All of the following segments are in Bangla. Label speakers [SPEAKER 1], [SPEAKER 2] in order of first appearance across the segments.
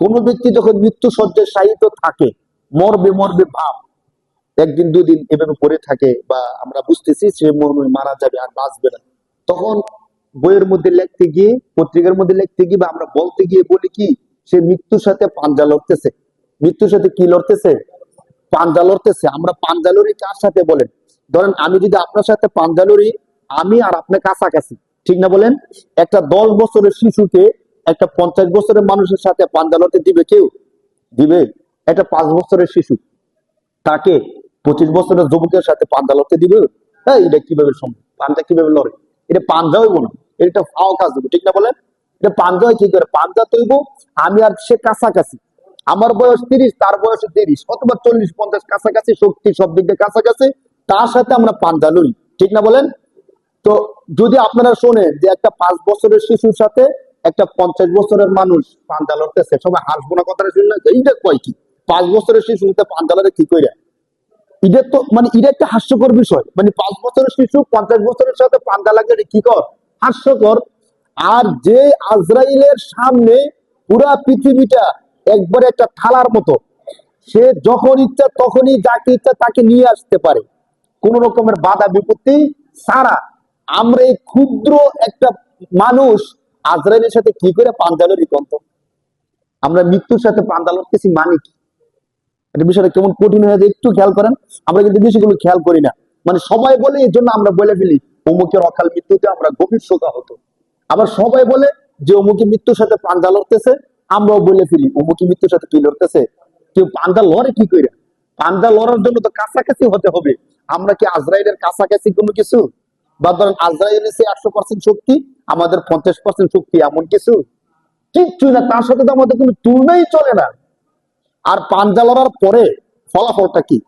[SPEAKER 1] কোন ব্যক্তি যখন মৃত্যু শয্যায় শায়িত থাকে, মরবে মরবে ভাব, একদিন দুদিন এভাবে পড়ে থাকে, বা আমরা বুঝতেছি সে মারা যাবে আর বাঁচবে না, তখন বইয়ের মধ্যে লিখতে গিয়ে, পত্রিকার মধ্যে লিখতে গিয়ে, বা আমরা বলতে গিয়ে বলি কি, সে মৃত্যুর সাথে পাঞ্জা লড়তেছে। মৃত্যুর সাথে কি লড়তেছে? পাঞ্জা লড়তেছে। আমরা পাঞ্জা লড়ি কার সাথে বলেন? ধরেন আমি যদি আপনার সাথে পাঞ্জা লড়ি, আমি আর আপনার কাছাকাছি, ঠিক না বলেন? একটা 10 বছরের শিশুকে একটা 50 বছরের মানুষের সাথে পাঞ্জা লড়তে দিবে কেউ? দিবে? একটা 5 বছরের শিশু তাকে 25 বছরের যুবকের সাথে পাঞ্জা লড়তে দিবে? হ্যাঁ, এটা কিভাবে সম্ভব? পাঞ্জা কিভাবে লড়ে? এটা পাঞ্জা হইব না, এটা ফাও কাজ দেবো, ঠিক না বলেন? এটা পাঞ্জা হয় কি করে? পাঞ্জা তৈব আমি আর সে কাছাকাছি, আমার বয়স 30, তার বয়স 30 অথবা 40 50, কাছাকাছি, শক্তি সব দিক দিয়ে কাছাকাছি, তার সাথে আমরা পাঞ্জা লড়ি, ঠিক না বলেন? তো যদি আপনারা শোনেন যে একটা 5 বছরের শিশুর সাথে একটা 50 বছরের মানুষ পাঞ্জা লড়তেছে, সবাই হাসবো না কথাটা শুনলে? এইটা কয় কি? 5 বছরের শিশুর সাথে পাঞ্জা লড়ে কি করে? এটা তো মানে এটা একটা হাস্যকর বিষয়। মানে 5 বছরের শিশু 50 বছরের সাথে পাঞ্জা লাগে, এটা কি কর? হাস্যকর। আর যে আজরাইলের সামনে পুরা পৃথিবীটা একবারে একটা থালার মতো, সে যখন ইচ্ছা তখনই যাকে ইচ্ছা তাকে নিয়ে আসতে পারে, কোন রকমের বাধা বিপত্তি ছাড়া। আমরা এই ক্ষুদ্র একটা মানুষ আজরাইলের সাথে কি করে পাঞ্জা লড়ি কন্ত? আমরা মৃত্যুর সাথে পাঞ্জা লড়তেছি মানে কি? এটা বিষয়টা কেমন কঠিন হয়ে যায় একটু খেয়াল করেন। আমরা কিন্তু বিষয়গুলো খেয়াল করি না। মানে সবাই বলে, এই জন্য আমরা বলে ফেলি অমুকের অকাল মৃত্যুতে আমরা গভীর শোকাহত। আবার সবাই বলে যে অমুকে মৃত্যুর সাথে পাঞ্জা লড়তেছে, আমরাও বলে ফেলি অমুকে মৃত্যুর সাথে কি লড়তেছে। কেউ পাঞ্জা লড়ে কি করে? পাঞ্জা লড়ার জন্য তো কাছাকাছি হতে হবে। আমরা কি আজরাইলের কাছাকাছি কোনো কিছু? বা ধরেন আজরাইল এসে 100% শক্তি, আমাদের 50% শক্তি, এমন কিছু কিচ্ছু না। তার সাথে তো আমাদের কোনো তুলনাই চলে না। আর পাঞ্জা লড়ার পরে ফলাফলটা কি?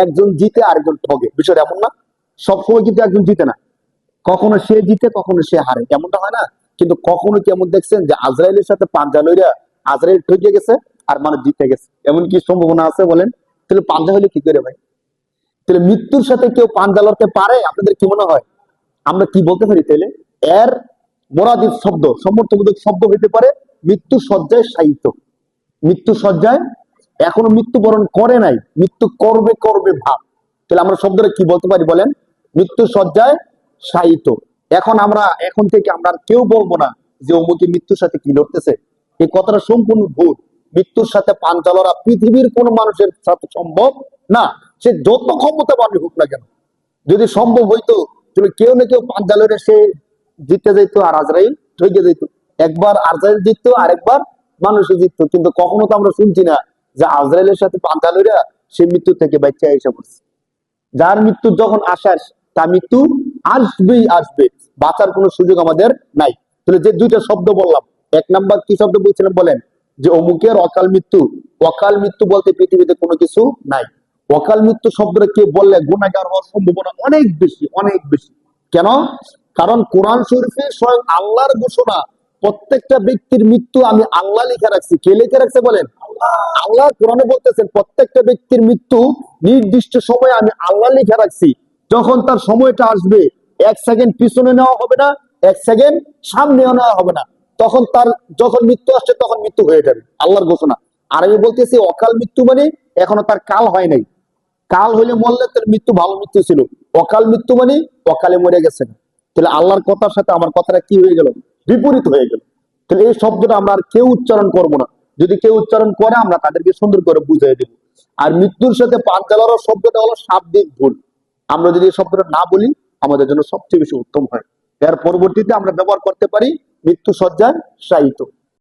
[SPEAKER 1] একজন জিতে আরেকজন ঠগে, বিষয়টা এমন না? সবসময় কিন্তু একজন জিতে না, কখনো সে জিতে কখনো সে হারে, এমনটা হয় না? কিন্তু কখনো কেমন দেখছেন যে আজরাইলের সাথে পাঞ্জা লইরা আজরাইল ঠকে গেছে আর মানুষ জিতে গেছে? এমন কি সম্ভাবনা আছে বলেন? তাহলে পাঞ্জা হইলে কি করে ভাই? তাহলে মৃত্যুর সাথে কেউ পাঞ্জা লড়তে পারে? আপনাদের কি মনে হয়? আমরা কি বলতে পারি তাহলে? এর মোরাদিফ শব্দ, সমর্থবোধক শব্দ হইতে পারে মৃত্যু শয্যায় শায়িত। মৃত্যু শয্যায় এখনো মৃত্যুবরণ করে নাই, মৃত্যু করবে করবে ভাব। তাহলে আমরা শব্দটা কি বলতে পারি বলেন? মৃত্যু শয্যায় শায়িত। এখন থেকে আমরা আর কেউ বলবো না যে অমুকে মৃত্যুর সাথে কি লড়তেছে। এই কথাটা সম্পূর্ণ ভুল। মৃত্যুর সাথে পাঞ্জা লড়া পৃথিবীর কোন মানুষের সাথে সম্ভব না, সে যত ক্ষমতাবান হোক না কেন। যদি সম্ভব হইতো তাহলে কেউ না কেউ পাঞ্জা লড়ে সে জিতে যেত আর আজরাইল ঠকে যেত। একবার আজরাইল জিততো, আরেকবার মানুষে জিততো। কিন্তু কখনো তো আমরা শুনছি না যে আজরাইলের সাথে পাঞ্জা লইরা সে মৃত্যু থেকে বাঁচা এসে পড়ছে। যার মৃত্যু যখন আসার, তা মৃত্যু আসবেই আসবে, বাঁচার কোনো সুযোগ আমাদের নাই। তাহলে যে দুইটা শব্দ বললাম, এক নাম্বার কি শব্দ বলছিলাম বলেন? যে অমুকের অকাল মৃত্যু। অকাল মৃত্যু বলতে পৃথিবীতে কোনো কিছু নাই। অকাল মৃত্যু শব্দটা কেউ বললে গুনাহগার হওয়ার সম্ভাবনা অনেক বেশি, অনেক বেশি। কেন? কারণ কোরআন শরীফে স্বয়ং আল্লাহর ঘোষণা, প্রত্যেকটা ব্যক্তির মৃত্যু আমি আল্লাহ লিখে রাখছি। কে লিখে রাখছে বলেন? আল্লাহ কোরআনে বলতেছেন প্রত্যেকটা ব্যক্তির মৃত্যু নির্দিষ্ট সময় আমি আল্লাহ লিখে রাখছি। যখন তার সময়টা আসবে, 1 সেকেন্ড পিছনে নেওয়া হবে না, 1 সেকেন্ড সামনেও নেওয়া হবে না। তখন তার যখন মৃত্যু আসছে তখন মৃত্যু হয়ে যাবে, আল্লাহর ঘোষণা। আর আমি বলতেছি অকাল মৃত্যু মানে এখনো তার কাল হয় নাই। কাল হইলে মরলে তার মৃত্যু ভালো মৃত্যু ছিল। অকাল মৃত্যু মানে অকালে মরে গেছেন। তাহলে আল্লাহর কথার সাথে আমার কথাটা কি হয়ে গেল? বিপরীত হয়ে গেল। তাহলে এই শব্দটা আমরা আর কেউ উচ্চারণ করবো না। যদি কেউ উচ্চারণ করে আমরা তাদেরকে সুন্দর করে বুঝিয়ে দেব। আর মৃত্যুর সাথে পাঞ্জা লড়ার শব্দটা হলো শাব্দিক ভুল। আমরা যদি এই শব্দটা না বলি আমাদের জন্য সবচেয়ে বেশি উত্তম হয়। এর পরবর্তীতে আমরা ব্যবহার করতে পারি মৃত্যু শয্যায় শায়িত।